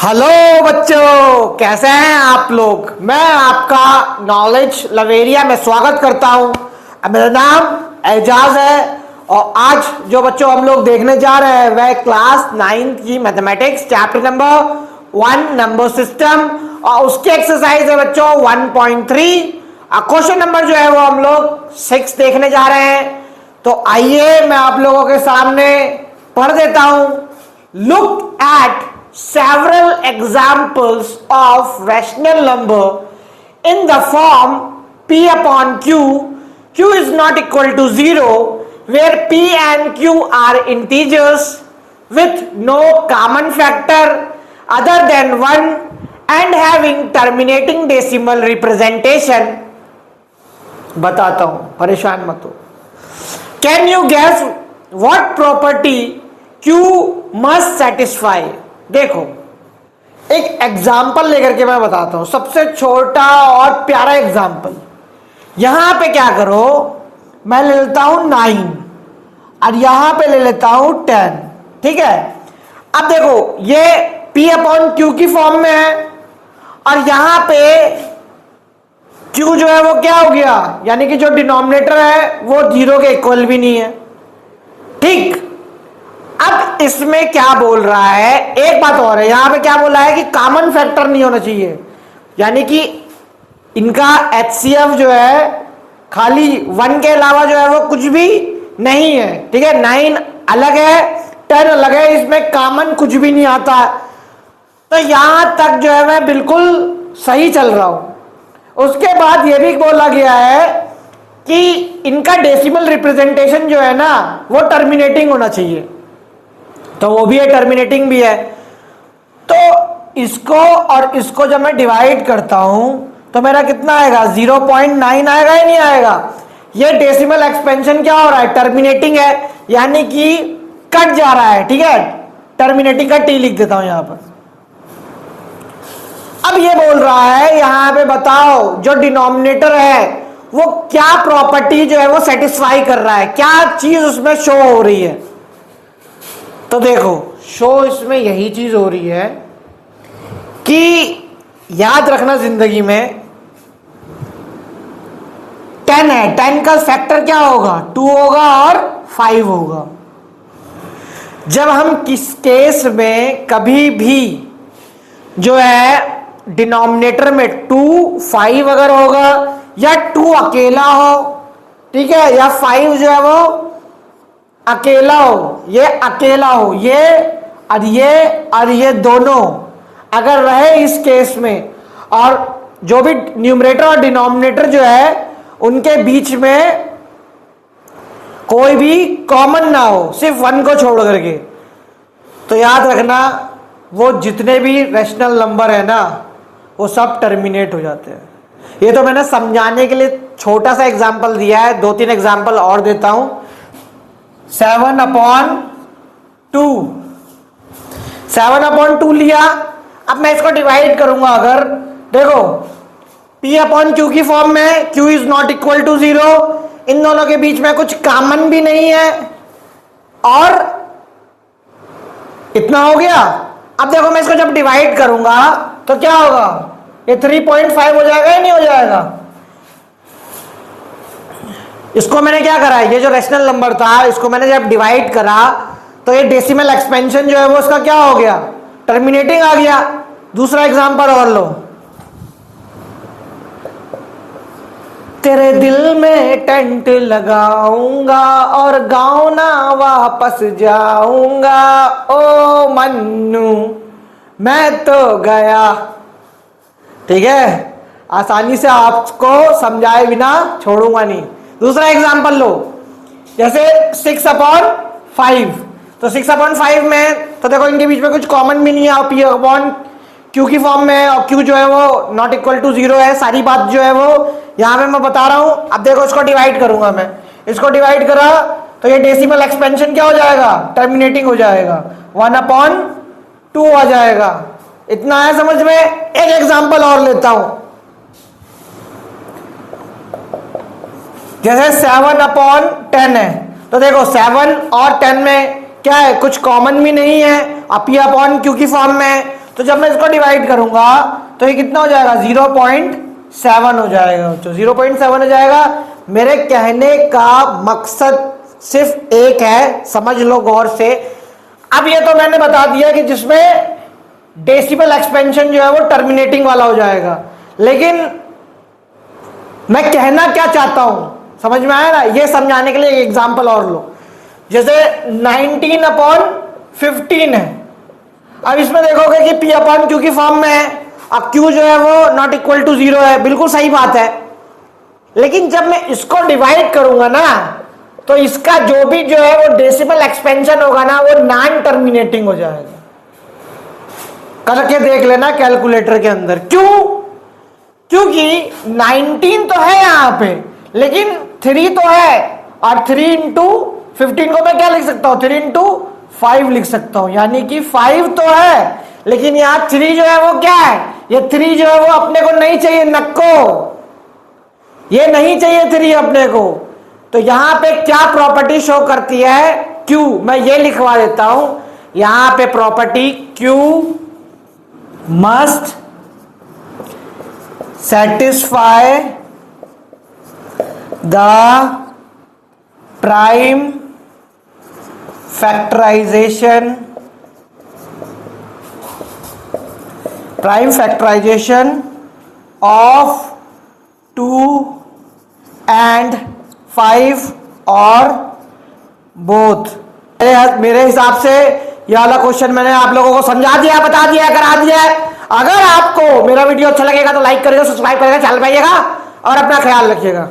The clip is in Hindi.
हेलो बच्चों, कैसे हैं आप लोग। मैं आपका नॉलेज लवेरिया में स्वागत करता हूं। मेरा नाम एजाज है और आज जो बच्चों हम लोग देखने जा रहे हैं वह क्लास 9 की mathematics chapter number 1 number system और उसकी एक्सरसाइज है बच्चों 1.3। क्वेश्चन नंबर जो है वो हम लोग 6 देखने जा रहे हैं। तो आइए मैं आप लोगों के सामने पढ़ देता हूं। Look at several examples of rational number in the form p upon q. Q is not equal to 0 where p and q are integers with no common factor other than 1 and having terminating decimal representation. बताता हूं, परेशान मत हो। Can you guess what property q must satisfy? देखो, एक एग्जाम्पल लेकर के मैं बताता हूं, सबसे छोटा और प्यारा एग्जाम्पल। यहां पे क्या करो, मैं ले लेता हूं 9 और यहां पे ले लेता हूं 10। ठीक है, अब देखो ये p अपॉन क्यू की फॉर्म में है और यहां पे q जो है वो क्या हो गया, यानी कि जो डिनोमिनेटर है वो 0 के इक्वल भी नहीं है। ठीक, अब इसमें क्या बोल रहा है, एक बात और है, यहां पे क्या बोला है कि कॉमन फैक्टर नहीं होना चाहिए, यानी कि इनका HCF जो है खाली 1 के अलावा जो है वो कुछ भी नहीं है। ठीक है, 9 अलग है, 10 अलग है, इसमें कॉमन कुछ भी नहीं आता। तो यहां तक जो है मैं बिल्कुल सही चल रहा हूं। उसके बाद यह भी बोला गया है कि इनका डेसिमल रिप्रेजेंटेशन जो है ना वो टर्मिनेटिंग होना चाहिए, तो वो भी है, टर्मिनेटिंग भी है। तो इसको और इसको जब मैं डिवाइड करता हूं तो मेरा कितना आएगा, 0.9 आएगा या नहीं आएगा। ये डेसिमल एक्सपेंशन क्या हो रहा है, टर्मिनेटिंग है, यानी कि कट जा रहा है। ठीक है, टर्मिनेटिंग का टी लिख देता हूं यहां पर। अब ये बोल रहा है यहां पे बताओ जो डिनोमिनेटर है वो क्या प्रॉपर्टी जो है वो सेटिस्फाई कर रहा है, क्या चीज उसमें शो हो रही है। तो देखो, शो इसमें यही चीज हो रही है कि याद रखना जिंदगी में 10 है, 10 का फैक्टर क्या होगा, 2 होगा और 5 होगा। जब हम किस केस में कभी भी जो है डिनोमिनेटर में 2, 5 अगर होगा या 2 अकेला हो, ठीक है, या 5 जो है वो अकेला हो, ये अकेला हो, ये दोनों अगर रहे इस केस में, और जो भी न्यूमरेटर और डिनोमिनेटर जो है उनके बीच में कोई भी कॉमन ना हो, सिर्फ 1 को छोड़ करके, तो याद रखना वो जितने भी रैशनल नंबर है ना वो सब टर्मिनेट हो जाते हैं। ये तो मैंने समझाने के लिए छोटा सा एग्जाम्पल दिया है, 2-3 एग्जाम्पल और देता हूं। 7/2 लिया, अब मैं इसको डिवाइड करूंगा। अगर देखो p अपॉन क्यू की फॉर्म में, q is not equal to 0, इन दोनों के बीच में कुछ कॉमन भी नहीं है और इतना हो गया। अब देखो मैं इसको जब डिवाइड करूंगा तो क्या होगा, ये 3.5 हो जाएगा या नहीं हो जाएगा। इसको मैंने क्या करा है, ये जो रैशनल नंबर था इसको मैंने जब डिवाइड करा तो ये डेसिमल एक्सपेंशन जो है वो उसका क्या हो गया, टर्मिनेटिंग आ गया। दूसरा एग्जांपल और लो, तेरे दिल में टेंट लगाऊंगा और गाँव ना वापस जाऊंगा, ओ मन्नू मैं तो गया। ठीक है, आसानी से आपको समझाए बिना छोड़ूंगा नहीं। दूसरा एग्जांपल लो, जैसे 6/5, तो 6/5 में तो देखो इनके बीच में कुछ कॉमन भी नहीं है और p अपॉन q की फॉर्म में है और q जो है वो नॉट इक्वल टू 0 है। सारी बात जो है वो यहां पे मैं बता रहा हूं। अब देखो इसको डिवाइड करूंगा मैं, इसको डिवाइड करा तो ये डेसिमल एक्सपेंशन क्या हो जाएगा, टर्मिनेटिंग हो जाएगा, 1/2 आ जाएगा। इतना है समझ में। एक एग्जांपल और लेता हूं, जैसे 7/10 है, तो देखो 7 और 10 में क्या है, कुछ कॉमन भी नहीं है और p अपॉन क्यू की फॉर्म में है, तो जब मैं इसको डिवाइड करूंगा तो ये कितना हो जाएगा 0.7 हो जाएगा। तो 0.7 हो जाएगा। मेरे कहने का मकसद सिर्फ एक है, समझ लो गौर से। अब ये तो मैंने बता दिया कि जिसमें डेसिबल एक्सपेंशन जो है वो टर्मिनेटिंग वाला हो जाएगा, लेकिन मैं कहना क्या चाहता हूं समझ में आया ना? ये समझाने के लिए एक एग्जांपल और लो। जैसे 19/15 है। अब इसमें देखोगे कि P/Q की फॉर्म में है। अब Q जो है वो नॉट इक्वल टू 0 है, बिल्कुल सही बात है। लेकिन जब मैं इसको डिवाइड करूंगा ना तो इसका जो भी जो है वो डेसिमल एक्सपेंशन होगा ना वो नॉन टर्मिनेटिंग हो जाएगा। करके देख लेना कैलकुलेटर के अंदर। क्यों? क्योंकि 19 तो है यहां पे, लेकिन 3 तो है, और 3 इंटू 15 को मैं क्या लिख सकता हूं? 3 इंटू 5 लिख सकता हूं। यानी कि 5 तो है, लेकिन यहां 3 जो है वो क्या है? ये 3 जो है वो अपने को नहीं चाहिए, नक्को ये नहीं चाहिए 3 अपने को। तो यहां पे क्या प्रॉपर्टी शो करती है? Q। मैं ये लिखवा देता हूं यहां पे property Q must satisfy the prime factorization of 2 and 5 और both। मेरे हिसाब से यह वाला क्वेश्चन मैंने आप लोगों को समझा दिया, बता दिया, करा दिया है। अगर आपको मेरा वीडियो अच्छा लगेगा तो लाइक करिएगा, सब्सक्राइब करिएगा, चैनल पे आइएगा और अपना ख्याल रखिएगा।